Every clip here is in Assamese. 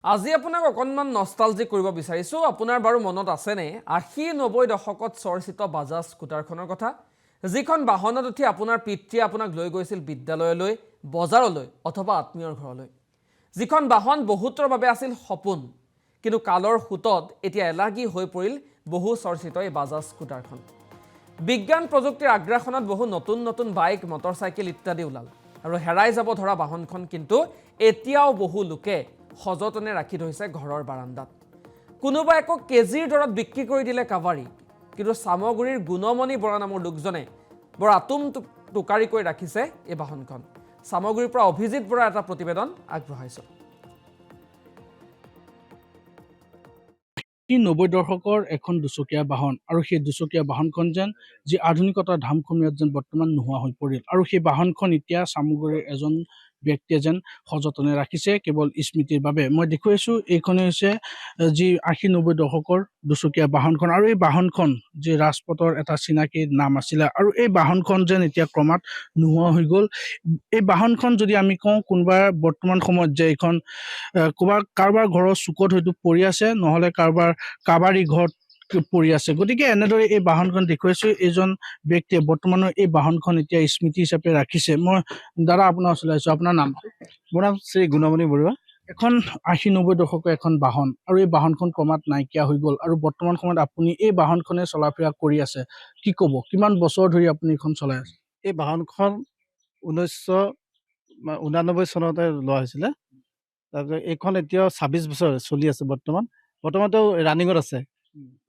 আজি আপোনাক অকণমান নষ্টালজি কৰিব বিচাৰিছো। আপোনাৰ বাৰু মনত আছেনে 80-90 দশকত চৰ্চিত বাজাজ স্কুটাৰখনৰ কথা, যিখন বাহনত উঠি আপোনাৰ পিতৃয়ে আপোনাক লৈ গৈছিল বিদ্যালয়লৈ, বজাৰলৈ অথবা আত্মীয়ৰ ঘৰলৈ। যিখন বাহন বহুতৰ বাবে আছিল সপোন, কিন্তু কালৰ সোঁতত এতিয়া এলাগী হৈ পৰিল বহু চৰ্চিত এই বাজাজ স্কুটাৰখন। বিজ্ঞান প্ৰযুক্তিৰ আগ্ৰাসনত বহু নতুন নতুন বাইক, মটৰচাইকেল ইত্যাদি ওলাল, আৰু হেৰাই যাব ধৰা বাহনখন কিন্তু এতিয়াও বহু লোকে সযতনে ৰাখি থৈছে ঘৰৰ বাৰান্দাত। কোনোবা একো কেজিৰ দৰত বিক্ৰী কৰি দিলে কাভাৰী, কিন্তু সামগুৰিৰ গুণমণি বৰা নামৰ লোকজনে বৰ আতুম টুকাৰিকৈ ৰাখিছে এই বাহনখন। সামগুৰিৰ পৰা অভিজিত বৰা এটা প্ৰতিবেদন আগবঢ়াইছে। 90 দশকৰ এখন দুচকীয়া বাহন, আৰু সেই দুচকীয়া বাহনখন যেন যি আধুনিকতাৰ ধামখুমীয়াত যেন বৰ্তমান নোহোৱা হৈ পৰিল, আৰু সেই বাহনখন এতিয়া সামগুৰিৰ এজন ব্যক্তিয়ে যেন সযতনে ৰাখিছে কেৱল স্মৃতিৰ বাবে। মই দেখুৱাইছো এইখনে হৈছে যি 80-90 দশকৰ দুচকীয়া বাহনখন, আৰু এই বাহনখন যি ৰাজপথৰ এটা চিনাকি নাম আছিলে, আৰু এই বাহনখন যেন এতিয়া ক্ৰমাৎ নোহোৱা হৈ গ'ল। এই বাহনখন যদি আমি কওঁ কোনোবা বৰ্তমান সময়ত যে এইখন কাৰোবাৰ ঘৰৰ চুকত হয়তো পৰি আছে, নহলে কাবাৰী ঘৰত পৰি আছে। গতিকে এনেদৰে এই বাহনখন দেখুৱাইছো এইজন ব্যক্তিয়ে বৰ্তমানৰ এই বাহনখন এতিয়া স্মৃতি হিচাপে ৰাখিছে। মই দাদা আপোনাৰ ওচৰলৈ আহিছো, আপোনাৰ নাম? মোৰ নাম শ্ৰী গুণমণি বৰুৱা। এখন 80-90 দশকৰ এখন বাহন, আৰু এই বাহনখন ক্ৰমাৎ নাইকিয়া হৈ গ'ল, আৰু বৰ্তমান সময়ত আপুনি এই বাহনখনে চলাফেৰা কৰি আছে। কি ক'ব, কিমান বছৰ ধৰি আপুনি এইখন চলাই আছে? এই বাহনখন 1989 চনতে লোৱা হৈছিলে। তাৰপিছত এইখন এতিয়া 26 বছৰ চলি আছে। বৰ্তমানতো ৰানিঙত আছে।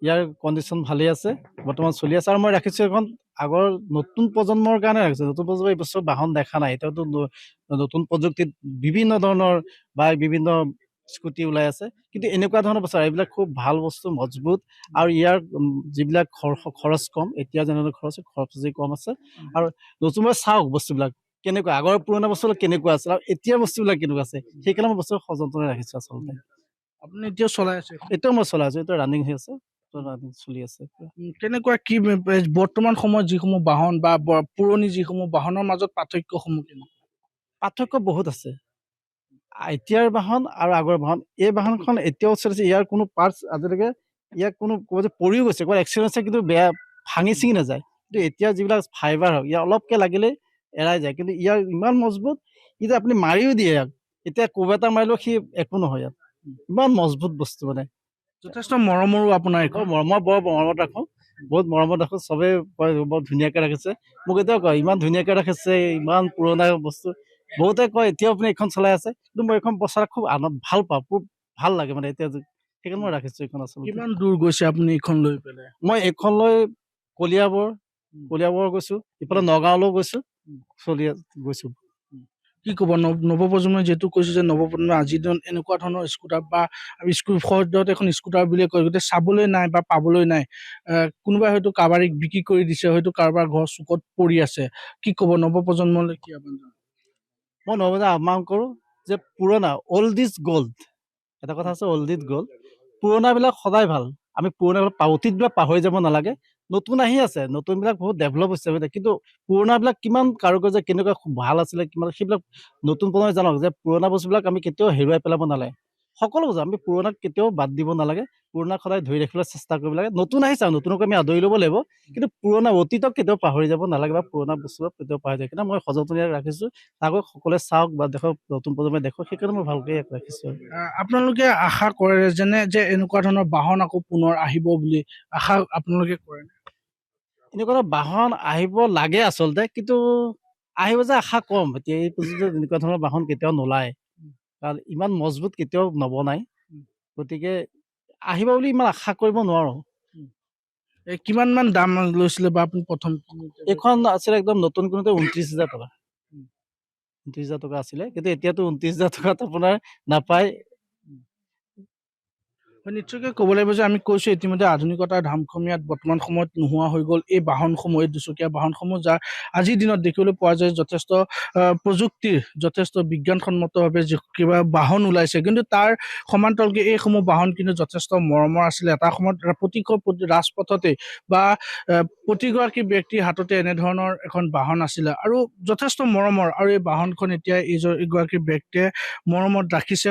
ইয়াৰ কণ্ডিশ্যন ভালেই আছে, বৰ্তমান চলি আছে। আৰু মই ৰাখিছোঁ এখন আগৰ নতুন প্ৰজন্মৰ কাৰণে ৰাখিছোঁ। নতুন প্ৰজন্মৰ এইবছৰ বাহন দেখা নাই। এতিয়াতো নতুন প্ৰযুক্তিত বিভিন্ন ধৰণৰ বাইক, বিভিন্ন স্কুটি ওলাই আছে, কিন্তু এনেকুৱা ধৰণৰ বস্তু এইবিলাক খুব ভাল বস্তু, মজবুত, আৰু ইয়াৰ যিবিলাক খৰচ কম। এতিয়া যেনেদৰে খৰচ কম আছে, আৰু নতুনকৈ চাওক বস্তুবিলাক কেনেকুৱা, আগৰ পুৰণা বস্তুবিলাক কেনেকুৱা আছিল আৰু এতিয়াৰ বস্তুবিলাক কেনেকুৱা আছে, সেইকাৰণে মই বস্তু সযতনে ৰাখিছোঁ আচলতে। আপুনি এতিয়া চলাই আছে? এতিয়াও মই চলাই আছো, এতিয়া ৰানিং হৈ আছে, ৰানিং চলি আছে। কেনেকুৱা কি বৰ্তমান সময়ত যিসমূহ বাহন বা পুৰণি যিসমূহ বাহনৰ মাজত পাৰ্থক্যসমূহ কেনেকুৱা? পাৰ্থক্য বহুত আছে এতিয়াৰ বাহন আৰু আগৰ বাহন। এই বাহনখন এতিয়াও চলিছে, ইয়াৰ কোনো পাৰ্টছ আজিলৈকে ইয়াক কোনো ক'ৰবাত পৰিও গৈছে, ক'ৰবাত এক্সিডেণ্ট হৈছে, কিন্তু বেয়া ভাঙি চিঙি নাযায়। কিন্তু এতিয়া যিবিলাক ফাইবাৰ হওক, ইয়াৰ অলপকে লাগিলেই এৰাই যায়, কিন্তু ইয়াৰ ইমান মজবুত, কিন্তু আপুনি মাৰিও দিয়ে ইয়াক, এতিয়া কোব এটা মাৰিলেও সি একো নহয়। ইয়াত ইমান মজবুত বস্তু, মানে যথেষ্ট মৰমৰো আপোনাৰ এইখন। মই বৰ মৰমত ৰাখোঁ, বহুত মৰমত ৰাখোঁ। চবেই কয় বৰ ধুনীয়াকৈ ৰাখিছে, মোক এতিয়াও কয় ইমান ধুনীয়াকৈ ৰাখিছে, ইমান পুৰণা বস্তু। বহুতে কয় এতিয়াও আপুনি এইখন চলাই আছে, কিন্তু মই এইখন বছৰ খুব ভাল পাওঁ, খুব ভাল লাগে, মানে এতিয়া সেইকাৰণে মই ৰাখিছোঁ এইখন আচলতে। কিমান দূৰ গৈছে আপুনি এইখন লৈ পেলাই? মই এইখন লৈ কলিয়াবৰ গৈছোঁ, ইফালে নগাঁৱলৈও গৈছোঁ, গৈছোঁ। কি ক'ব নৱপ্ৰজন্মই যিহেতু কৈছে যে নৱপ্ৰজন্মই আজিৰ দিনত এনেকুৱা ধৰণৰ স্কুটাৰ বা সদ্যহতে এখন স্কুটাৰ বুলিয়ে কয়, গতিকে চাবলৈ নাই বা পাবলৈ নাই। কোনোবাই হয়তো কাৰোবাৰীক বিক্ৰী কৰি দিছে, হয়তো কাৰোবাৰ ঘৰৰ চুকত পৰি আছে। কি ক'ব নৱপ্ৰজন্মলৈ? কি আপুনি? মই নৱপ্ৰজন্মক আহ্বান কৰোঁ যে পুৰণা অল্ড ইজ গল্ড, এটা কথা আছে, অল্ড ইজ গল্ড। পুৰণাবিলাক সদায় ভাল, আমি পুৰণাবিলাক অতীতবিলাক পাহৰি যাব নালাগে। নতুন আহি আছে, নতুনবিলাক বহুত ডেভেলপ হৈছে, কিন্তু পুৰণাবিলাক কিমান কাৰুকাৰ্য কেনেকুৱা ভাল আছিলে, কিমান সেইবিলাক নতুন প্ৰজন্মই জানক যে পুৰণা বস্তুবিলাক আমি কেতিয়াও হেৰুৱাই পেলাব নালাগে। সকলো বস্তু আমি পুৰণাক কেতিয়াও বাদ দিব নালাগে, পুৰণাক সদায় ধৰি ৰাখিবলৈ চেষ্টা কৰিব লাগে। নতুন আহিছে, নতুনক আমি আদৰি ল'ব লাগিব, কিন্তু পুৰণা অতীতক কেতিয়াও পাহৰি যাব নালাগে, বা পুৰণা বস্তুবিলাক কেতিয়াও পাহৰি যায়। কিন্তু মই সযতনে ৰাখিছোঁ, তাকো সকলোৱে চাওক বা দেখক, নতুন প্ৰজন্মই দেখক, সেইকাৰণে মই ভালকৈ ৰাখিছোঁ। আপোনালোকে আশা কৰে যে এনেকুৱা ধৰণৰ বাহন আকৌ পুনৰ আহিব বুলি আশা আপোনালোকে কৰে? এনেকুৱা বাহন আহিব লাগে আচলতে, কিন্তু আহিব যে আশা কম। এতিয়া এই পৰ্যন্ত এনেকুৱা ধৰণৰ বাহন কেতিয়াও নোলায়, কাৰণ ইমান মজবুত কেতিয়াও নবনায়। গতিকে আহিব বুলি ইমান আশা কৰিব নোৱাৰোঁ। কিমান মান দাম লৈছিলে বা আপুনি প্ৰথম? এইখন আছিলে একদম নতুন কিনোতে 29,000 টকা। 29,000 টকা আছিলে, কিন্তু এতিয়াতো 29,000 টকাত আপোনাৰ নাপায়। নিশ্চয়কৈ ক'ব লাগিব যে আমি কৈছো ইতিমধ্যে আধুনিকতাৰ ধামখুমীয়াত বৰ্তমান সময়ত নোহোৱা হৈ গ'ল এই বাহনসমূহ, এই দুচকীয়া বাহনসমূহ, যাৰ আজিৰ দিনত দেখিবলৈ পোৱা যায় যথেষ্ট প্ৰযুক্তিৰ, যথেষ্ট বিজ্ঞানসন্মতভাৱে কিবা বাহন ওলাইছে, কিন্তু তাৰ সমান্তৰালকৈ এইসমূহ বাহন কিন্তু যথেষ্ট মৰমৰ আছিলে। এটা সময়ত ৰাজপথতে বা প্ৰতিগৰাকী ব্যক্তিৰ হাততে এনেধৰণৰ এখন বাহন আছিলে, আৰু যথেষ্ট মৰমৰ, আৰু এই বাহনখন এতিয়া এইগৰাকী ব্যক্তিয়ে মৰমত ৰাখিছে।